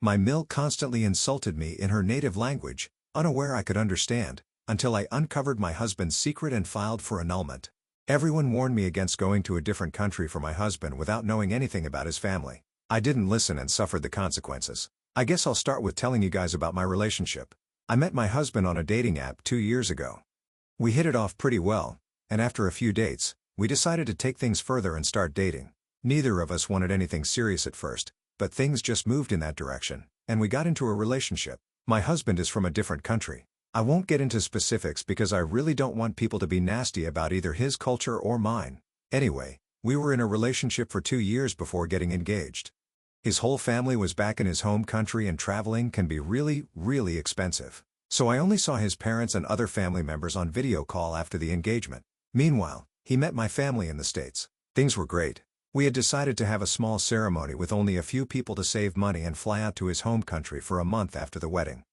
My milk constantly insulted me in her native language, unaware I could understand, until I uncovered my husband's secret and filed for annulment. Everyone warned me against going to a different country for my husband without knowing anything about his family. I didn't listen and suffered the consequences. I guess I'll start with telling you guys about my relationship. I met my husband on a dating app 2 years ago. We hit it off pretty well, and after a few dates, we decided to take things further and start dating. Neither of us wanted anything serious at first, but things just moved in that direction, and we got into a relationship. My husband is from a different country. I won't get into specifics because I really don't want people to be nasty about either his culture or mine. Anyway, we were in a relationship for 2 years before getting engaged. His whole family was back in his home country and traveling can be really expensive. So I only saw his parents and other family members on video call after the engagement. Meanwhile, he met my family in the States. Things were great. We had decided to have a small ceremony with only a few people to save money and fly out to his home country for a month after the wedding.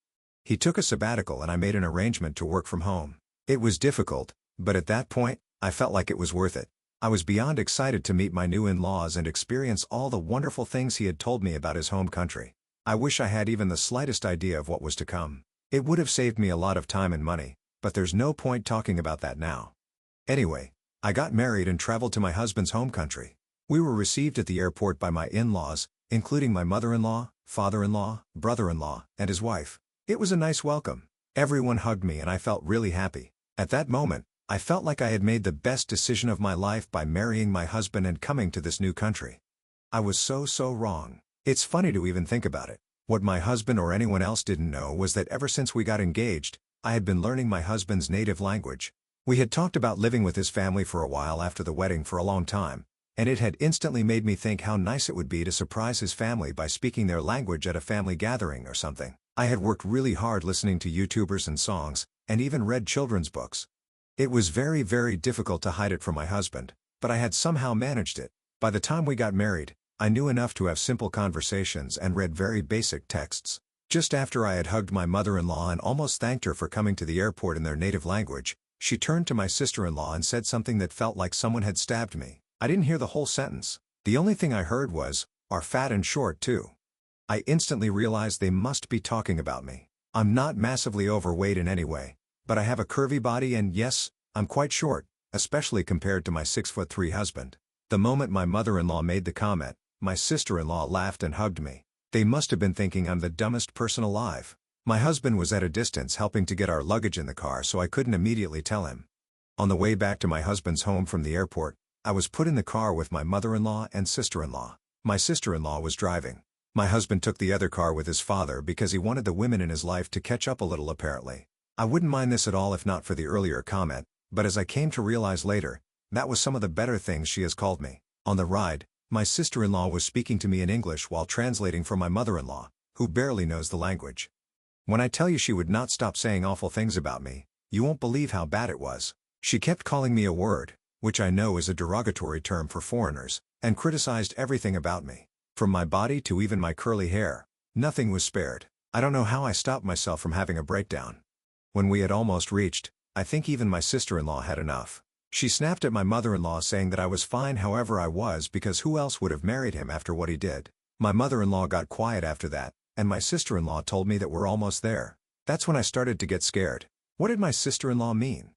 He took a sabbatical and I made an arrangement to work from home. It was difficult, but at that point, I felt like it was worth it. I was beyond excited to meet my new in-laws and experience all the wonderful things he had told me about his home country. I wish I had even the slightest idea of what was to come. It would have saved me a lot of time and money, but there's no point talking about that now. Anyway, I got married and traveled to my husband's home country. We were received at the airport by my in-laws, including my mother-in-law, father-in-law, brother-in-law, and his wife. It was a nice welcome. Everyone hugged me and I felt really happy. At that moment, I felt like I had made the best decision of my life by marrying my husband and coming to this new country. I was so wrong. It's funny to even think about it. What my husband or anyone else didn't know was that ever since we got engaged, I had been learning my husband's native language. We had talked about living with his family for a while after the wedding for a long time, and it had instantly made me think how nice it would be to surprise his family by speaking their language at a family gathering or something. I had worked really hard listening to YouTubers and songs, and even read children's books. It was very difficult to hide it from my husband, but I had somehow managed it. By the time we got married, I knew enough to have simple conversations and read very basic texts. Just after I had hugged my mother-in-law and almost thanked her for coming to the airport in their native language, she turned to my sister-in-law and said something that felt like someone had stabbed me. I didn't hear the whole sentence. The only thing I heard was, "Are fat and short too." I instantly realized they must be talking about me. I'm not massively overweight in any way, but I have a curvy body and yes, I'm quite short, especially compared to my 6'3" husband. The moment my mother-in-law made the comment, my sister-in-law laughed and hugged me. They must have been thinking I'm the dumbest person alive. My husband was at a distance helping to get our luggage in the car so I couldn't immediately tell him. On the way back to my husband's home from the airport, I was put in the car with my mother-in-law and sister-in-law. My sister-in-law was driving. My husband took the other car with his father because he wanted the women in his life to catch up a little apparently. I wouldn't mind this at all if not for the earlier comment, but as I came to realize later, that was some of the better things she has called me. On the ride, my sister-in-law was speaking to me in English while translating for my mother-in-law, who barely knows the language. When I tell you she would not stop saying awful things about me, you won't believe how bad it was. She kept calling me a word, which I know is a derogatory term for foreigners, and criticized everything about me. From my body to even my curly hair, nothing was spared. I don't know how I stopped myself from having a breakdown. When we had almost reached, I think even my sister-in-law had enough. She snapped at my mother-in-law saying that I was fine however I was because who else would have married him after what he did. My mother-in-law got quiet after that, and my sister-in-law told me that we're almost there. That's when I started to get scared. What did my sister-in-law mean?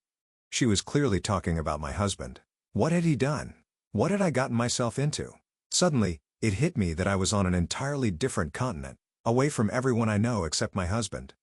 She was clearly talking about my husband. What had he done? What had I gotten myself into? Suddenly, it hit me that I was on an entirely different continent, away from everyone I know except my husband.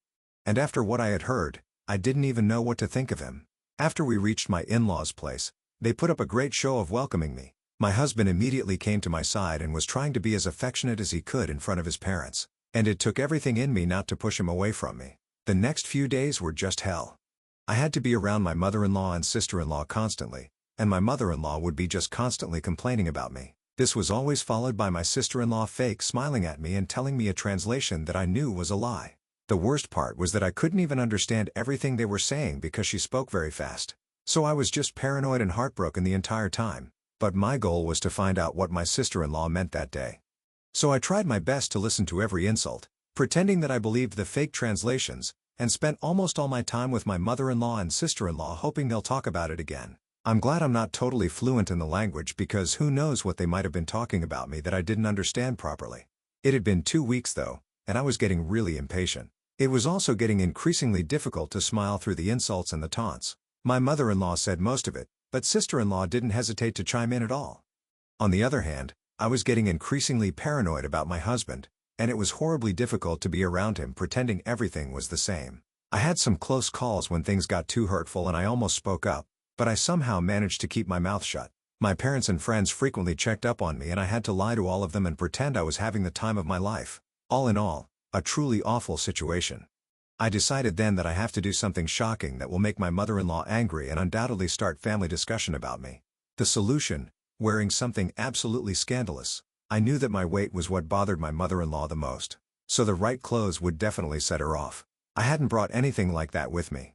And after what I had heard, I didn't even know what to think of him. After we reached my in-laws' place, they put up a great show of welcoming me. My husband immediately came to my side and was trying to be as affectionate as he could in front of his parents, and it took everything in me not to push him away from me. The next few days were just hell. I had to be around my mother-in-law and sister-in-law constantly, and my mother-in-law would be just constantly complaining about me. This was always followed by my sister-in-law fake smiling at me and telling me a translation that I knew was a lie. The worst part was that I couldn't even understand everything they were saying because she spoke very fast. So I was just paranoid and heartbroken the entire time. But my goal was to find out what my sister-in-law meant that day. So I tried my best to listen to every insult, pretending that I believed the fake translations, and spent almost all my time with my mother-in-law and sister-in-law hoping they'll talk about it again. I'm glad I'm not totally fluent in the language because who knows what they might have been talking about me that I didn't understand properly. It had been 2 weeks though, and I was getting really impatient. It was also getting increasingly difficult to smile through the insults and the taunts. My mother-in-law said most of it, but sister-in-law didn't hesitate to chime in at all. On the other hand, I was getting increasingly paranoid about my husband, and it was horribly difficult to be around him pretending everything was the same. I had some close calls when things got too hurtful and I almost spoke up, but I somehow managed to keep my mouth shut. My parents and friends frequently checked up on me and I had to lie to all of them and pretend I was having the time of my life. All in all, a truly awful situation. I decided then that I have to do something shocking that will make my mother-in-law angry and undoubtedly start family discussion about me. The solution? Wearing something absolutely scandalous. I knew that my weight was what bothered my mother-in-law the most. So the right clothes would definitely set her off. I hadn't brought anything like that with me.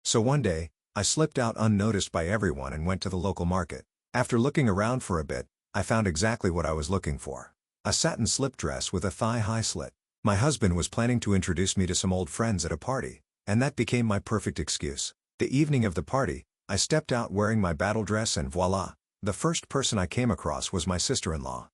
So one day, I slipped out unnoticed by everyone and went to the local market. After looking around for a bit, I found exactly what I was looking for. A satin slip dress with a thigh-high slit. My husband was planning to introduce me to some old friends at a party, and that became my perfect excuse. The evening of the party, I stepped out wearing my battle dress and voila, the first person I came across was my sister-in-law.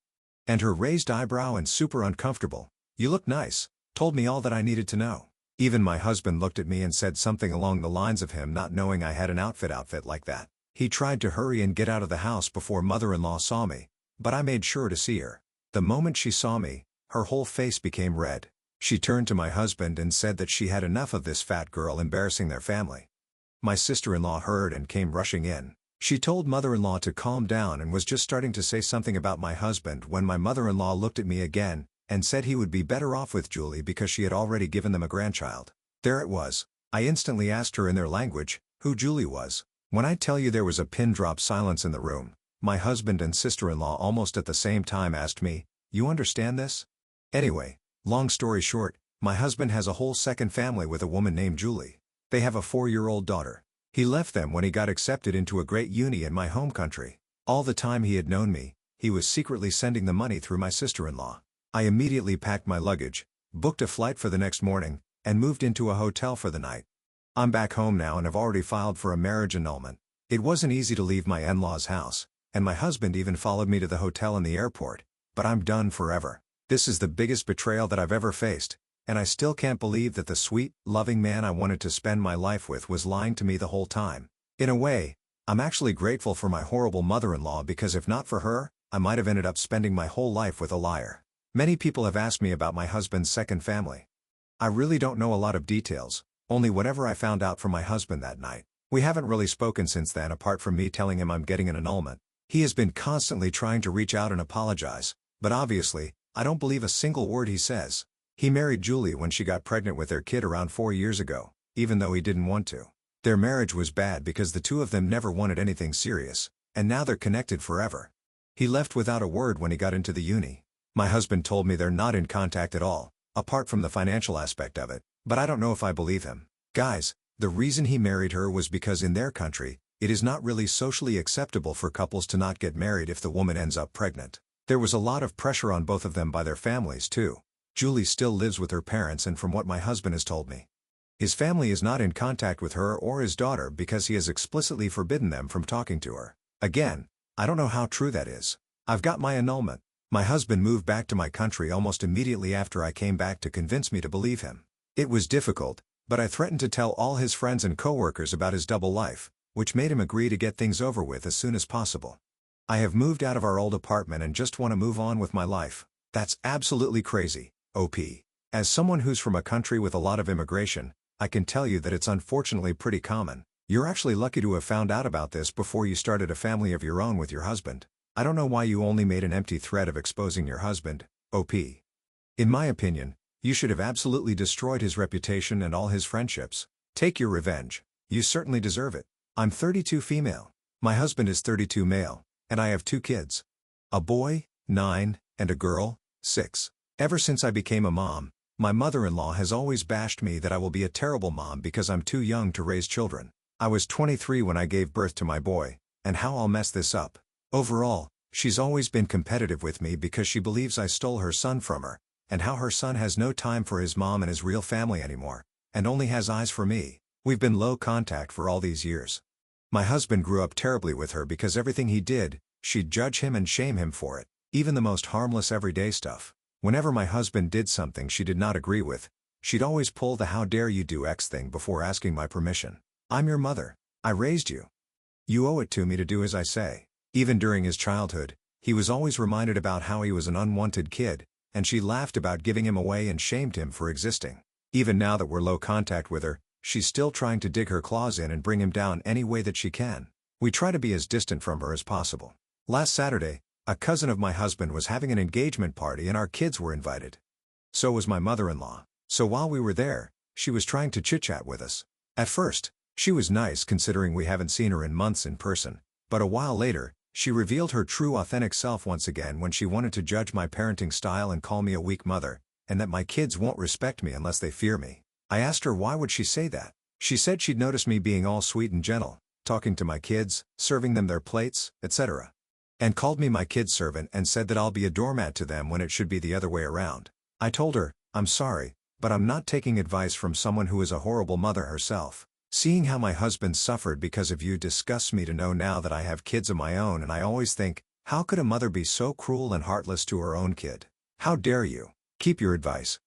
And her raised eyebrow and super uncomfortable, "You look nice," told me all that I needed to know. Even my husband looked at me and said something along the lines of him not knowing I had an outfit like that. He tried to hurry and get out of the house before mother-in-law saw me, but I made sure to see her. The moment she saw me, her whole face became red. She turned to my husband and said that she had enough of this fat girl embarrassing their family. My sister-in-law heard and came rushing in. She told mother-in-law to calm down and was just starting to say something about my husband when my mother-in-law looked at me again and said he would be better off with Julie because she had already given them a grandchild. There it was. I instantly asked her in their language who Julie was. When I tell you there was a pin-drop silence in the room, my husband and sister-in-law almost at the same time asked me, "You understand this?" Anyway, long story short, my husband has a whole second family with a woman named Julie. They have a 4-year-old daughter. He left them when he got accepted into a great uni in my home country. All the time he had known me, he was secretly sending the money through my sister-in-law. I immediately packed my luggage, booked a flight for the next morning, and moved into a hotel for the night. I'm back home now and have already filed for a marriage annulment. It wasn't easy to leave my in-laws' house, and my husband even followed me to the hotel in the airport, but I'm done forever. This is the biggest betrayal that I've ever faced, and I still can't believe that the sweet, loving man I wanted to spend my life with was lying to me the whole time. In a way, I'm actually grateful for my horrible mother-in-law because if not for her, I might have ended up spending my whole life with a liar. Many people have asked me about my husband's second family. I really don't know a lot of details, only whatever I found out from my husband that night. We haven't really spoken since then apart from me telling him I'm getting an annulment. He has been constantly trying to reach out and apologize, but obviously, I don't believe a single word he says. He married Julie when she got pregnant with their kid around 4 years ago, even though he didn't want to. Their marriage was bad because the two of them never wanted anything serious, and now they're connected forever. He left without a word when he got into the uni. My husband told me they're not in contact at all, apart from the financial aspect of it, but I don't know if I believe him. Guys, the reason he married her was because in their country, it is not really socially acceptable for couples to not get married if the woman ends up pregnant. There was a lot of pressure on both of them by their families too. Julie still lives with her parents and from what my husband has told me, his family is not in contact with her or his daughter because he has explicitly forbidden them from talking to her. Again, I don't know how true that is. I've got my annulment. My husband moved back to my country almost immediately after I came back to convince me to believe him. It was difficult, but I threatened to tell all his friends and coworkers about his double life, which made him agree to get things over with as soon as possible. I have moved out of our old apartment and just want to move on with my life. That's absolutely crazy, OP. As someone who's from a country with a lot of immigration, I can tell you that it's unfortunately pretty common. You're actually lucky to have found out about this before you started a family of your own with your husband. I don't know why you only made an empty threat of exposing your husband, OP. In my opinion, you should have absolutely destroyed his reputation and all his friendships. Take your revenge. You certainly deserve it. I'm 32 female. My husband is 32 male, and I have 2 kids. A boy, 9, and a girl, 6. Ever since I became a mom, my mother-in-law has always bashed me that I will be a terrible mom because I'm too young to raise children. I was 23 when I gave birth to my boy, and how I'll mess this up. Overall, she's always been competitive with me because she believes I stole her son from her, and how her son has no time for his mom and his real family anymore, and only has eyes for me. We've been low contact for all these years. My husband grew up terribly with her because everything he did, she'd judge him and shame him for it, even the most harmless everyday stuff. Whenever my husband did something she did not agree with, she'd always pull the "how dare you do X" thing before asking my permission. I'm your mother. I raised you. You owe it to me to do as I say. Even during his childhood, he was always reminded about how he was an unwanted kid, and she laughed about giving him away and shamed him for existing. Even now that we're low contact with her, she's still trying to dig her claws in and bring him down any way that she can. We try to be as distant from her as possible. Last Saturday, a cousin of my husband was having an engagement party and our kids were invited. So was my mother-in-law. So while we were there, she was trying to chit-chat with us. At first, she was nice considering we haven't seen her in months in person, but a while later, she revealed her true authentic self once again when she wanted to judge my parenting style and call me a weak mother, and that my kids won't respect me unless they fear me. I asked her why would she say that. She said she'd noticed me being all sweet and gentle, talking to my kids, serving them their plates, etc. And called me my kid servant and said that I'll be a doormat to them when it should be the other way around. I told her, I'm sorry, but I'm not taking advice from someone who is a horrible mother herself. Seeing how my husband suffered because of you disgusts me to know now that I have kids of my own, and I always think, how could a mother be so cruel and heartless to her own kid? How dare you? Keep your advice.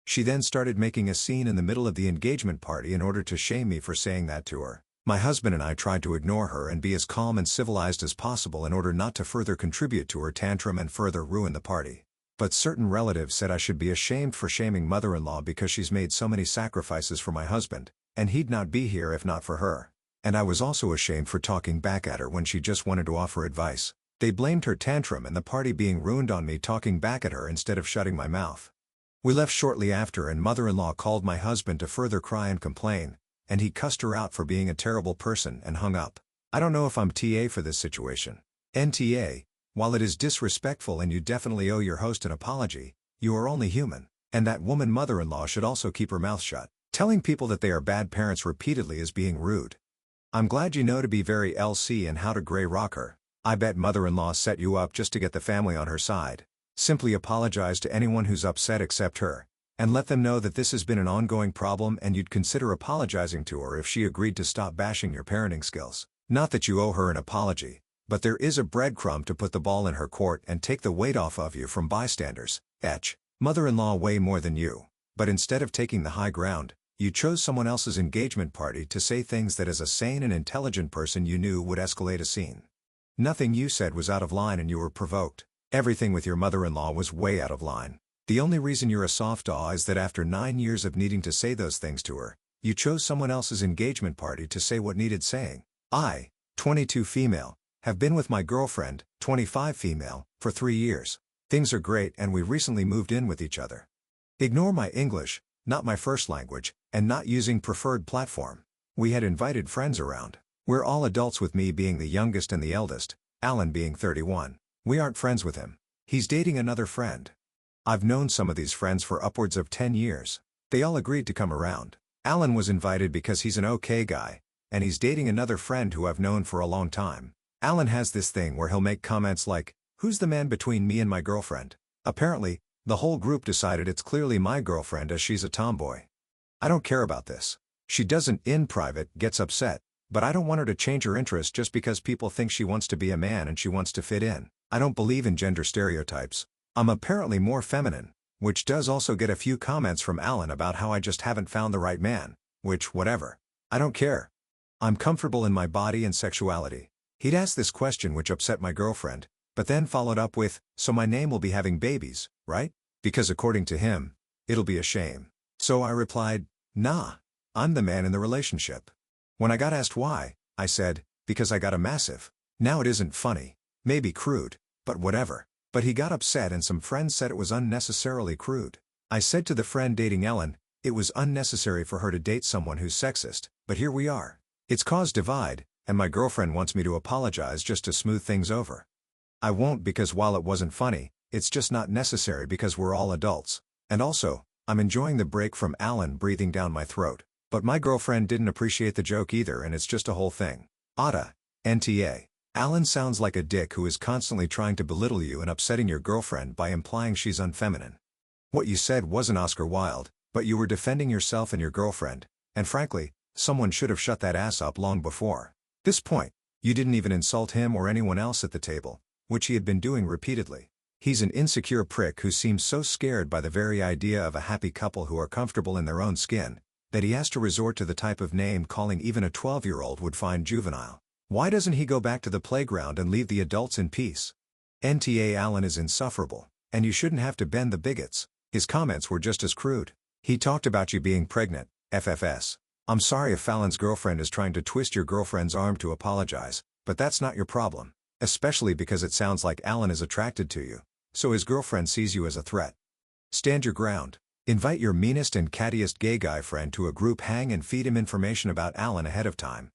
She then started making a scene in the middle of the engagement party in order to shame me for saying that to her. My husband and I tried to ignore her and be as calm and civilized as possible in order not to further contribute to her tantrum and further ruin the party. But certain relatives said I should be ashamed for shaming mother-in-law because she's made so many sacrifices for my husband, and he'd not be here if not for her. And I was also ashamed for talking back at her when she just wanted to offer advice. They blamed her tantrum and the party being ruined on me talking back at her instead of shutting my mouth. We left shortly after and mother-in-law called my husband to further cry and complain, and he cussed her out for being a terrible person and hung up. I don't know if I'm TA for this situation. NTA, while it is disrespectful and you definitely owe your host an apology, you are only human, and that woman mother-in-law should also keep her mouth shut. Telling people that they are bad parents repeatedly is being rude. I'm glad you know to be very LC and how to gray rock her. I bet mother-in-law set you up just to get the family on her side. Simply apologize to anyone who's upset except her, and let them know that this has been an ongoing problem and you'd consider apologizing to her if she agreed to stop bashing your parenting skills. Not that you owe her an apology, but there is a breadcrumb to put the ball in her court and take the weight off of you from bystanders. Mother-in-law way more than you. But instead of taking the high ground, you chose someone else's engagement party to say things that as a sane and intelligent person you knew would escalate a scene. Nothing you said was out of line and you were provoked. Everything with your mother-in-law was way out of line. The only reason you're a soft-aw is that after 9 years of needing to say those things to her, you chose someone else's engagement party to say what needed saying. I, 22 female, have been with my girlfriend, 25 female, for 3 years. Things are great and we recently moved in with each other. Ignore my English, not my first language, and not using preferred platform. We had invited friends around. We're all adults with me being the youngest and the eldest, Alan being 31. We aren't friends with him. He's dating another friend. I've known some of these friends for upwards of 10 years. They all agreed to come around. Alan was invited because he's an okay guy, and he's dating another friend who I've known for a long time. Alan has this thing where he'll make comments like, "Who's the man between me and my girlfriend?" Apparently, the whole group decided it's clearly my girlfriend as she's a tomboy. I don't care about this. She doesn't, in private, gets upset, but I don't want her to change her interest just because people think she wants to be a man and she wants to fit in. I don't believe in gender stereotypes. I'm apparently more feminine, which does also get a few comments from Alan about how I just haven't found the right man, which, whatever. I don't care. I'm comfortable in my body and sexuality. He'd asked this question which upset my girlfriend, but then followed up with, "So my name will be having babies, right? Because according to him, it'll be a shame." So I replied, "Nah, I'm the man in the relationship." When I got asked why, I said, "Because I got a massive." Now it isn't funny, maybe crude, but whatever. But he got upset and some friends said it was unnecessarily crude. I said to the friend dating Ellen, it was unnecessary for her to date someone who's sexist, but here we are. It's caused divide, and my girlfriend wants me to apologize just to smooth things over. I won't because while it wasn't funny, it's just not necessary because we're all adults. And also, I'm enjoying the break from Alan breathing down my throat. But my girlfriend didn't appreciate the joke either and it's just a whole thing. Ada, NTA. Alan sounds like a dick who is constantly trying to belittle you and upsetting your girlfriend by implying she's unfeminine. What you said wasn't Oscar Wilde, but you were defending yourself and your girlfriend, and frankly, someone should have shut that ass up long before. This point, you didn't even insult him or anyone else at the table, which he had been doing repeatedly. He's an insecure prick who seems so scared by the very idea of a happy couple who are comfortable in their own skin, that he has to resort to the type of name-calling even a 12-year-old would find juvenile. Why doesn't he go back to the playground and leave the adults in peace? NTA Alan is insufferable, and you shouldn't have to bend the bigots. His comments were just as crude. He talked about you being pregnant, FFS. I'm sorry if Fallon's girlfriend is trying to twist your girlfriend's arm to apologize, but that's not your problem. Especially because it sounds like Alan is attracted to you, so his girlfriend sees you as a threat. Stand your ground. Invite your meanest and cattiest gay guy friend to a group hang and feed him information about Alan ahead of time.